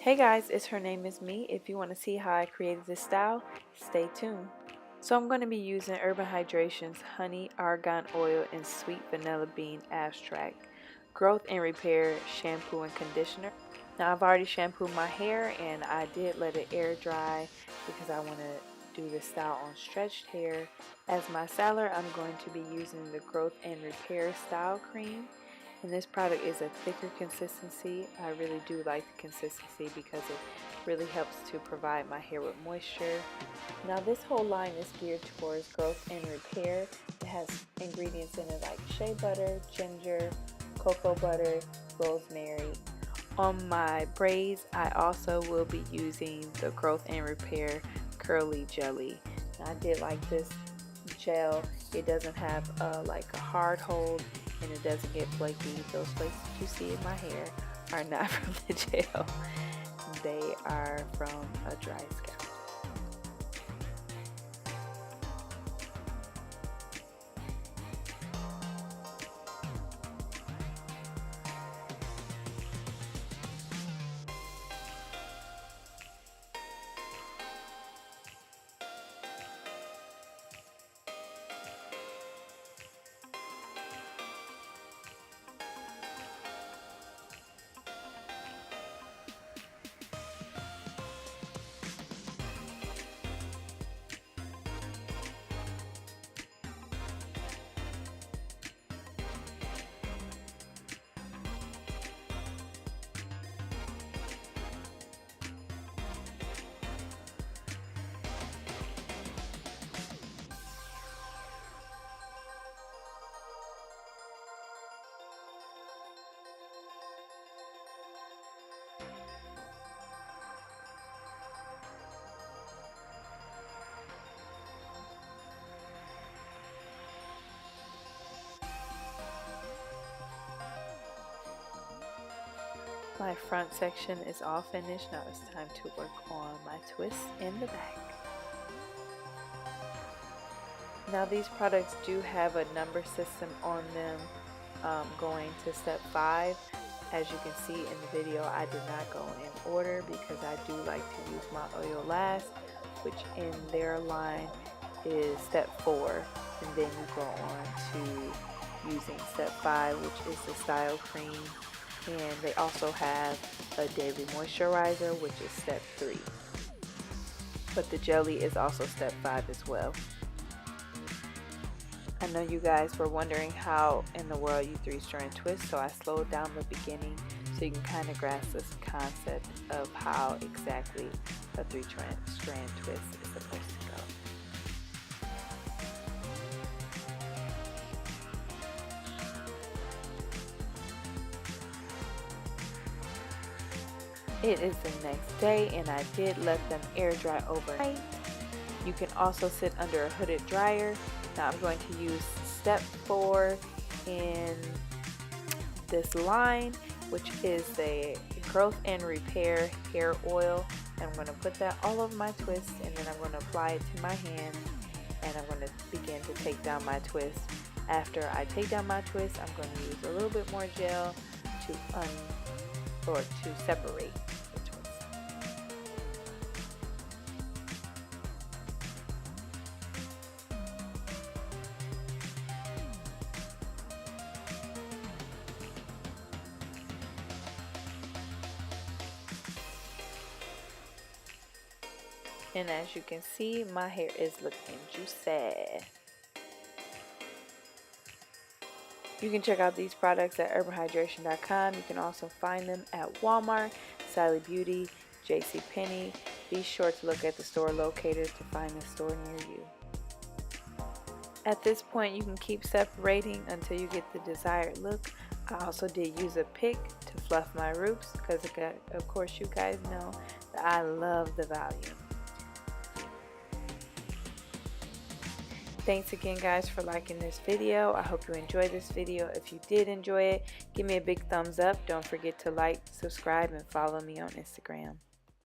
Hey guys, it's Her Name Is Me. If you want to see how I created this style, stay tuned. So I'm going to be using Urban Hydration's Honey Argan Oil and Sweet Vanilla Bean Abstract Growth and Repair Shampoo and Conditioner. Now I've already shampooed my hair and I did let it air dry because I want to do this style on stretched hair. As my styler, I'm going to be using the Growth and Repair Style Cream. And this product is a thicker consistency. I really do like the consistency because it really helps to provide my hair with moisture. Now this whole line is geared towards growth and repair. It has ingredients in it like shea butter, ginger, cocoa butter, rosemary. On my braids, I also will be using the Growth and Repair Curly Jelly. Now, I did like this gel. It doesn't have like a hard hold and it doesn't get flaky. Those places you see in my hair are not from the gel. They are from a dry scalp. My front section is all finished. Now it's time to work on my twists in the back. Now these products do have a number system on them going to step 5. As you can see in the video, I did not go in order because I do like to use my oil last, which in their line is step 4, and then you go on to using step 5, which is the style cream. And they also have a daily moisturizer, which is step 3. But the jelly is also step 5 as well. I know you guys were wondering how in the world you 3-strand twist, so I slowed down the beginning so you can kind of grasp this concept of how exactly a 3-strand twist is supposed to go. It is the next day and I did let them air dry overnight. You can also sit under a hooded dryer. Now I'm going to use step 4 in this line, which is the Growth and Repair hair oil. And I'm going to put that all over my twist and then I'm going to apply it to my hand and I'm going to begin to take down my twist. After I take down my twist, I'm going to use a little bit more gel to separate the twist. And as you can see, my hair is looking juicy. You can check out these products at urbanhydration.com. You can also find them at Walmart, Sally Beauty, JCPenney. Be sure to look at the store locator to find the store near you. At this point, you can keep separating until you get the desired look. I also did use a pick to fluff my roots because, of course, you guys know that I love the volume. Thanks again guys for liking this video. I hope you enjoyed this video. If you did enjoy it, give me a big thumbs up. Don't forget to like, subscribe, and follow me on Instagram.